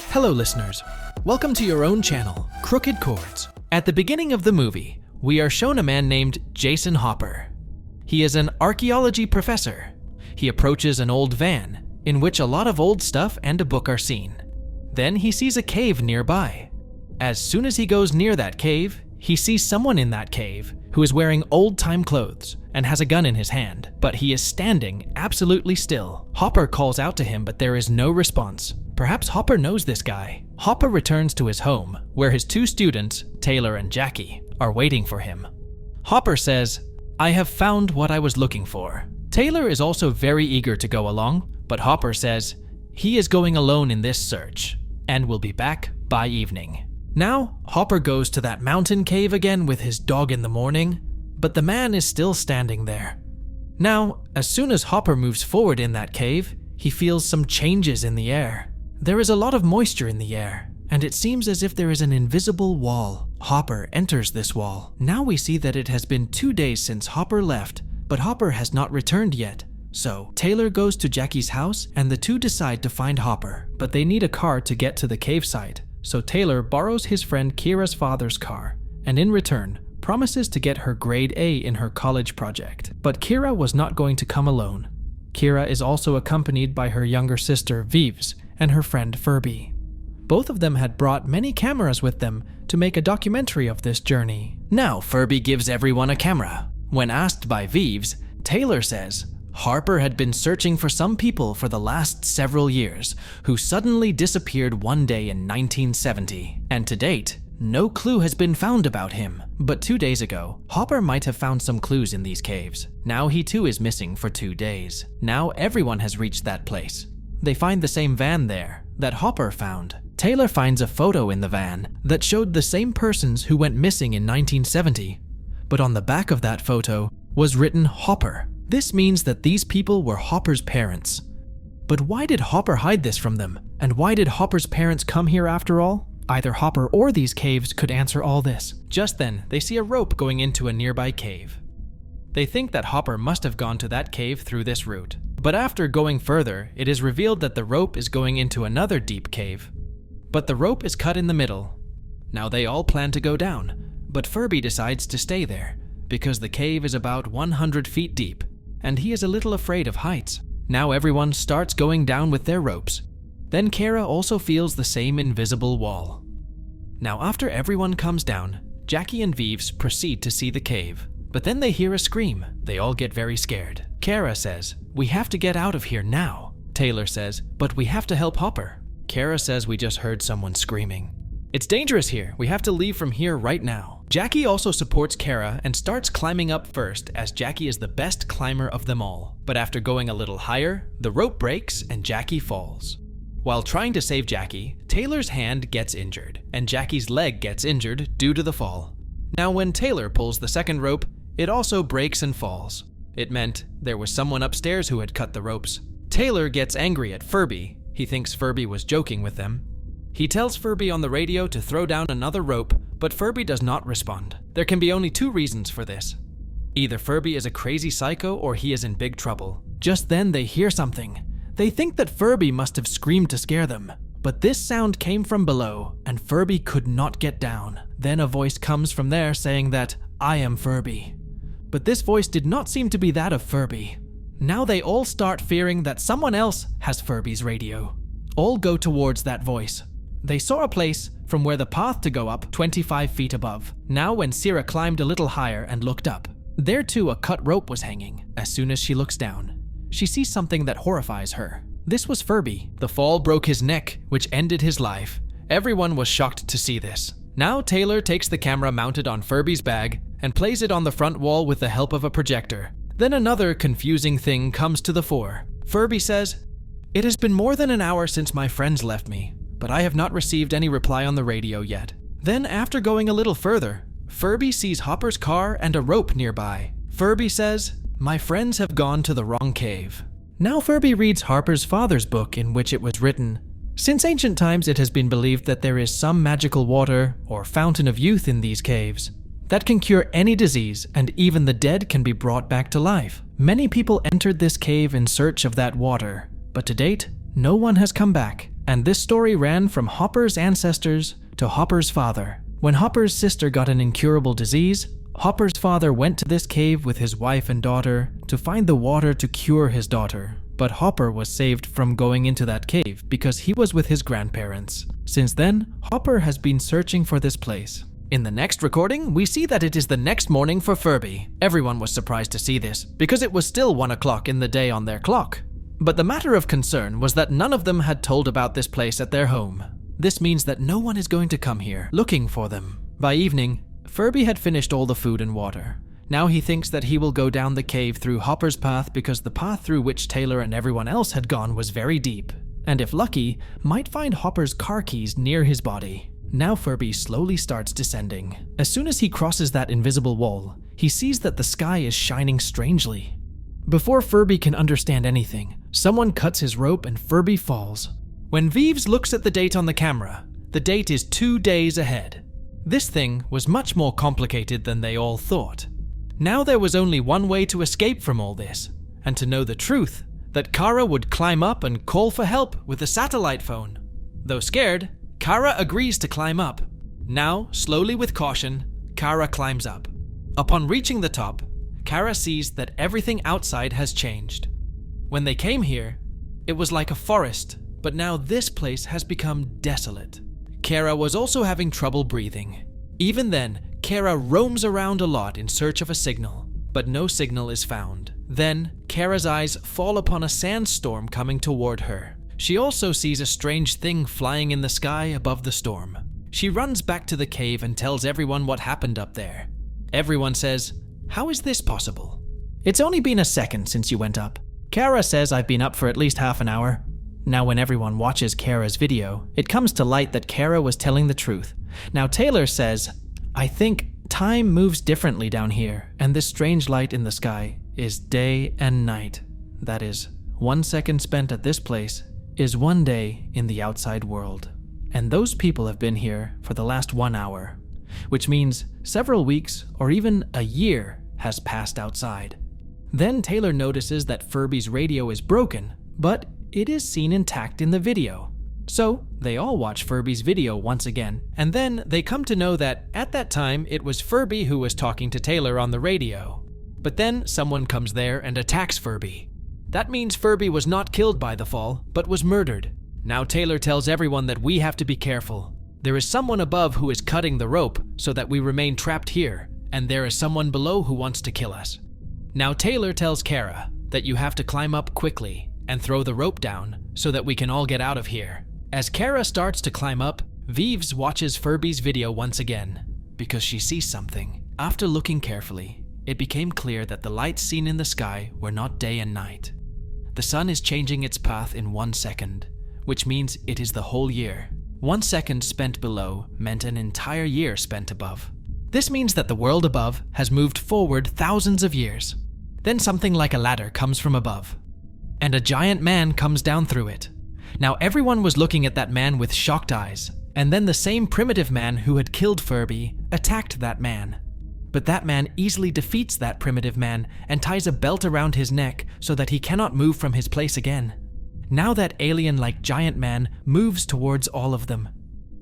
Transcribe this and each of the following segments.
Hello listeners, welcome to your own channel, Crooked Chords. At the beginning of the movie, we are shown a man named Jason Hopper. He is an archaeology professor. He approaches an old van, in which a lot of old stuff and a book are seen. Then he sees a cave nearby. As soon as he goes near that cave, he sees someone in that cave who is wearing old-time clothes and has a gun in his hand, but he is standing absolutely still. Hopper calls out to him, but there is no response. Perhaps Hopper knows this guy. Hopper returns to his home, where his two students, Taylor and Jackie, are waiting for him. Hopper says, "I have found what I was looking for." Taylor is also very eager to go along, but Hopper says he is going alone in this search and will be back by evening. Now, Hopper goes to that mountain cave again with his dog in the morning, but the man is still standing there. Now, as soon as Hopper moves forward in that cave, he feels some changes in the air. There is a lot of moisture in the air, and it seems as if there is an invisible wall. Hopper enters this wall. Now we see that it has been 2 days since Hopper left, but Hopper has not returned yet. So, Taylor goes to Jackie's house and the two decide to find Hopper, but they need a car to get to the cave site. So Taylor borrows his friend Kira's father's car, and in return, promises to get her grade A in her college project. But Kira was not going to come alone. Kira is also accompanied by her younger sister, Vives, and her friend Furby. Both of them had brought many cameras with them to make a documentary of this journey. Now Furby gives everyone a camera. When asked by Vives, Taylor says Harper had been searching for some people for the last several years who suddenly disappeared one day in 1970, and to date, no clue has been found about him. But 2 days ago, Hopper might have found some clues in these caves. Now he too is missing for 2 days. Now everyone has reached that place. They find the same van there that Hopper found. Taylor finds a photo in the van that showed the same persons who went missing in 1970, but on the back of that photo was written Hopper. This means that these people were Hopper's parents. But why did Hopper hide this from them? And why did Hopper's parents come here after all? Either Hopper or these caves could answer all this. Just then, they see a rope going into a nearby cave. They think that Hopper must have gone to that cave through this route. But after going further, it is revealed that the rope is going into another deep cave. But the rope is cut in the middle. Now they all plan to go down, but Furby decides to stay there because the cave is about 100 feet deep, and he is a little afraid of heights. Now everyone starts going down with their ropes. Then Kara also feels the same invisible wall. Now after everyone comes down, Jackie and Vives proceed to see the cave. But then they hear a scream. They all get very scared. Kara says, "We have to get out of here now." Taylor says, "But we have to help Hopper." Kara says, "We just heard someone screaming. It's dangerous here. We have to leave from here right now." Jackie also supports Kara and starts climbing up first, as Jackie is the best climber of them all. But after going a little higher, the rope breaks and Jackie falls. While trying to save Jackie, Taylor's hand gets injured, and Jackie's leg gets injured due to the fall. Now when Taylor pulls the second rope, it also breaks and falls. It meant there was someone upstairs who had cut the ropes. Taylor gets angry at Furby. He thinks Furby was joking with them. He tells Furby on the radio to throw down another rope, but Furby does not respond. There can be only 2 reasons for this. Either Furby is a crazy psycho or he is in big trouble. Just then they hear something. They think that Furby must have screamed to scare them. But this sound came from below, and Furby could not get down. Then a voice comes from there saying that, "I am Furby." But this voice did not seem to be that of Furby. Now they all start fearing that someone else has Furby's radio. All go towards that voice. They saw a place from where the path to go up 25 feet above. Now when Sierra climbed a little higher and looked up, there too a cut rope was hanging. As soon as she looks down, she sees something that horrifies her. This was Furby. The fall broke his neck, which ended his life. Everyone was shocked to see this. Now Taylor takes the camera mounted on Furby's bag and plays it on the front wall with the help of a projector. Then another confusing thing comes to the fore. Furby says, "It has been more than an hour since my friends left me, but I have not received any reply on the radio yet." Then after going a little further, Furby sees Hopper's car and a rope nearby. Furby says, "My friends have gone to the wrong cave." Now Furby reads Harper's father's book, in which it was written, "Since ancient times it has been believed that there is some magical water or fountain of youth in these caves that can cure any disease, and even the dead can be brought back to life. Many people entered this cave in search of that water, but to date, no one has come back, And this story ran from Hopper's ancestors to Hopper's father. When Hopper's sister got an incurable disease, Hopper's father went to this cave with his wife and daughter to find the water to cure his daughter. But Hopper was saved from going into that cave because he was with his grandparents. Since then, Hopper has been searching for this place. In the next recording, we see that it is the next morning for Furby. Everyone was surprised to see this, because it was still 1 o'clock in the day on their clock. But the matter of concern was that none of them had told about this place at their home. This means that no one is going to come here looking for them. By evening, Furby had finished all the food and water. Now he thinks that he will go down the cave through Hopper's path because the path through which Taylor and everyone else had gone was very deep, and if lucky, might find Hopper's car keys near his body. Now Furby slowly starts descending. As soon as he crosses that invisible wall, he sees that the sky is shining strangely. Before Furby can understand anything, someone cuts his rope and Furby falls. When Vives looks at the date on the camera, the date is 2 days ahead. This thing was much more complicated than they all thought. Now there was only one way to escape from all this, and to know the truth, that Kara would climb up and call for help with a satellite phone. Though scared, Kara agrees to climb up. Now, slowly with caution, Kara climbs up. Upon reaching the top, Kara sees that everything outside has changed. When they came here, it was like a forest, but now this place has become desolate. Kara was also having trouble breathing. Even then, Kara roams around a lot in search of a signal, but no signal is found. Then, Kara's eyes fall upon a sandstorm coming toward her. She also sees a strange thing flying in the sky above the storm. She runs back to the cave and tells everyone what happened up there. Everyone says, "How is this possible? It's only been a second since you went up." Kara says, "I've been up for at least half an hour." Now when everyone watches Kara's video, it comes to light that Kara was telling the truth. Now Taylor says, "I think time moves differently down here, and this strange light in the sky is day and night. That is, 1 second spent at this place is 1 day in the outside world. And those people have been here for the last 1 hour, which means several weeks or even a year has passed outside." Then Taylor notices that Furby's radio is broken, but it is seen intact in the video. So they all watch Furby's video once again, and then they come to know that at that time it was Furby who was talking to Taylor on the radio. But then someone comes there and attacks Furby. That means Furby was not killed by the fall, but was murdered. Now Taylor tells everyone that we have to be careful. There is someone above who is cutting the rope so that we remain trapped here, and there is someone below who wants to kill us. Now Taylor tells Kara that you have to climb up quickly and throw the rope down so that we can all get out of here. As Kara starts to climb up, Vives watches Furby's video once again because she sees something. After looking carefully, it became clear that the lights seen in the sky were not day and night. The sun is changing its path in 1 second, which means it is the whole year. 1 second spent below meant an entire year spent above. This means that the world above has moved forward thousands of years. Then something like a ladder comes from above, and a giant man comes down through it. Now everyone was looking at that man with shocked eyes, and then the same primitive man who had killed Furby attacked that man. But that man easily defeats that primitive man and ties a belt around his neck so that he cannot move from his place again. Now that alien-like giant man moves towards all of them.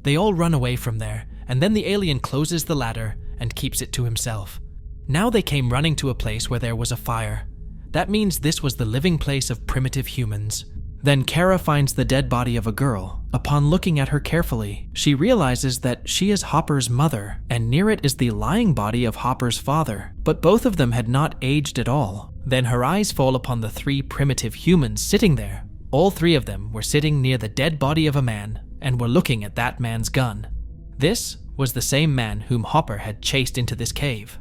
They all run away from there, and then the alien closes the ladder and keeps it to himself. Now they came running to a place where there was a fire. That means this was the living place of primitive humans. Then Kara finds the dead body of a girl. Upon looking at her carefully, she realizes that she is Hopper's mother, and near it is the lying body of Hopper's father, but both of them had not aged at all. Then her eyes fall upon the 3 primitive humans sitting there. All 3 of them were sitting near the dead body of a man, and were looking at that man's gun. This was the same man whom Hopper had chased into this cave.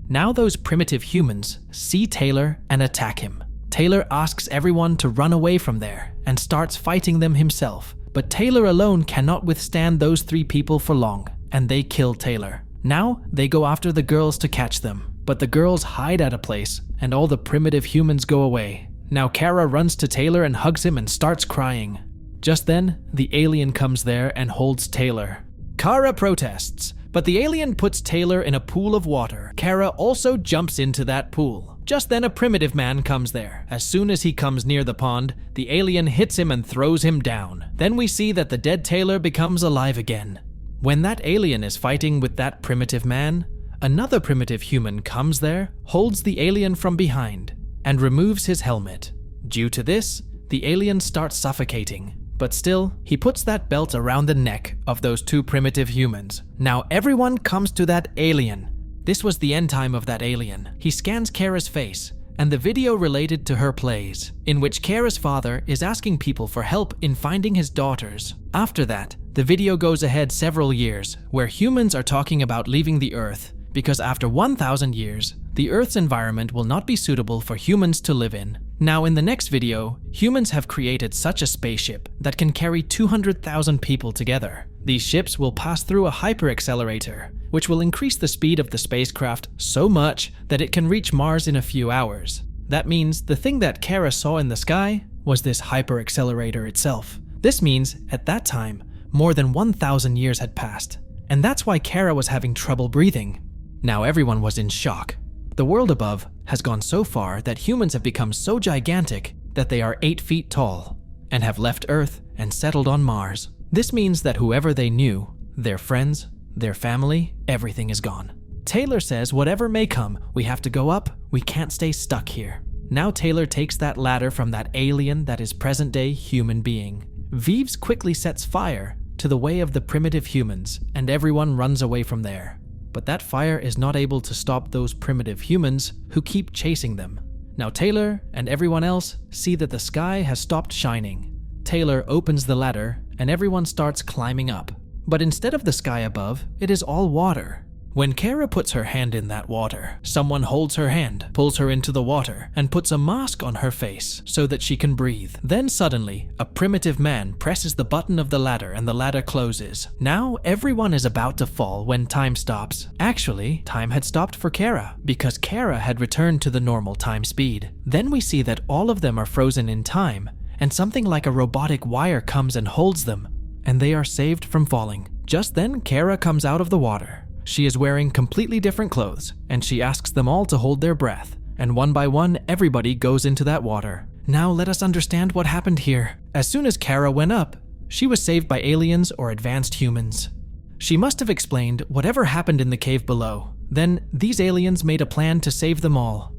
Now those primitive humans see Taylor and attack him. Taylor asks everyone to run away from there and starts fighting them himself. But Taylor alone cannot withstand those 3 people for long, and they kill Taylor. Now they go after the girls to catch them, but the girls hide at a place and all the primitive humans go away. Now Kara runs to Taylor and hugs him and starts crying. Just then, the alien comes there and holds Taylor. Kara protests, but the alien puts Taylor in a pool of water. Kara also jumps into that pool. Just then a primitive man comes there. As soon as he comes near the pond, the alien hits him and throws him down. Then we see that the dead Taylor becomes alive again. When that alien is fighting with that primitive man, another primitive human comes there, holds the alien from behind, and removes his helmet. Due to this, the alien starts suffocating. But still, he puts that belt around the neck of those two primitive humans. Now everyone comes to that alien. This was the end time of that alien. He scans Kara's face, and the video related to her plays, in which Kara's father is asking people for help in finding his daughters. After that, the video goes ahead several years, where humans are talking about leaving the Earth, because after 1,000 years, the Earth's environment will not be suitable for humans to live in. Now in the next video, humans have created such a spaceship that can carry 200,000 people together. These ships will pass through a hyperaccelerator, which will increase the speed of the spacecraft so much that it can reach Mars in a few hours. That means the thing that Kara saw in the sky was this hyperaccelerator itself. This means, at that time, more than 1,000 years had passed, and that's why Kara was having trouble breathing. Now everyone was in shock. The world above has gone so far that humans have become so gigantic that they are 8 feet tall and have left Earth and settled on Mars. This means that whoever they knew, their friends, their family, everything is gone. Taylor says whatever may come, we have to go up, we can't stay stuck here. Now Taylor takes that ladder from that alien that is present-day human being. Vives quickly sets fire to the way of the primitive humans, and everyone runs away from there. But that fire is not able to stop those primitive humans who keep chasing them. Now Taylor and everyone else see that the sky has stopped shining. Taylor opens the ladder and everyone starts climbing up. But instead of the sky above, it is all water. When Kara puts her hand in that water, someone holds her hand, pulls her into the water, and puts a mask on her face so that she can breathe. Then suddenly, a primitive man presses the button of the ladder and the ladder closes. Now everyone is about to fall when time stops. Actually, time had stopped for Kara, because Kara had returned to the normal time speed. Then we see that all of them are frozen in time, and something like a robotic wire comes and holds them, and they are saved from falling. Just then, Kara comes out of the water. She is wearing completely different clothes, and she asks them all to hold their breath, and one by one, everybody goes into that water. Now let us understand what happened here. As soon as Kara went up, she was saved by aliens or advanced humans. She must have explained whatever happened in the cave below. Then these aliens made a plan to save them all.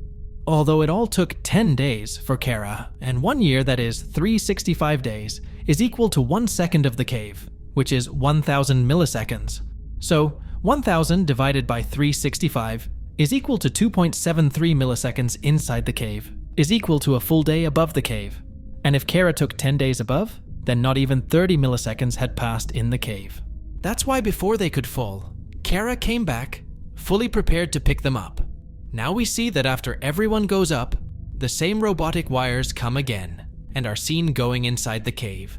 Although it all took 10 days for Kara, and 1 year, that is 365 days, is equal to 1 second of the cave, which is 1,000 milliseconds. So 1,000 divided by 365 is equal to 2.73 milliseconds inside the cave, is equal to a full day above the cave. And if Kara took 10 days above, then not even 30 milliseconds had passed in the cave. That's why before they could fall, Kara came back, fully prepared to pick them up. Now we see that after everyone goes up, the same robotic wires come again and are seen going inside the cave.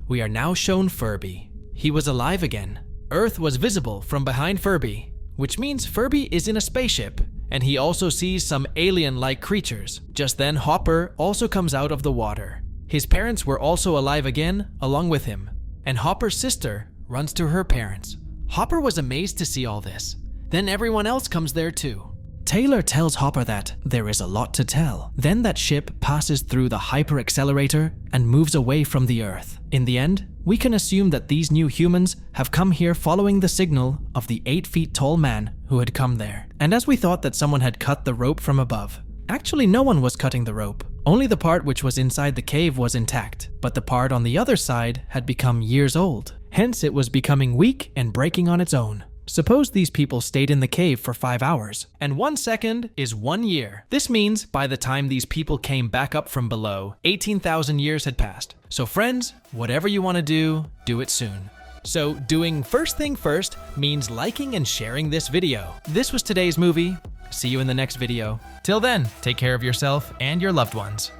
We are now shown Furby. He was alive again. Earth was visible from behind Furby, which means Furby is in a spaceship, and he also sees some alien-like creatures. Just then, Hopper also comes out of the water. His parents were also alive again, along with him, and Hopper's sister runs to her parents. Hopper was amazed to see all this. Then everyone else comes there too. Taylor tells Hopper that there is a lot to tell. Then that ship passes through the hyperaccelerator and moves away from the Earth. In the end, we can assume that these new humans have come here following the signal of the 8 feet tall man who had come there. And as we thought that someone had cut the rope from above, actually no one was cutting the rope. Only the part which was inside the cave was intact, but the part on the other side had become years old. Hence it was becoming weak and breaking on its own. Suppose these people stayed in the cave for 5 hours, and 1 second is 1 year. This means by the time these people came back up from below, 18,000 years had passed. So friends, whatever you want to do it soon. So doing first thing first means liking and sharing this video. This was today's movie. See you in the next video. Till then, take care of yourself and your loved ones.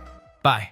Bye.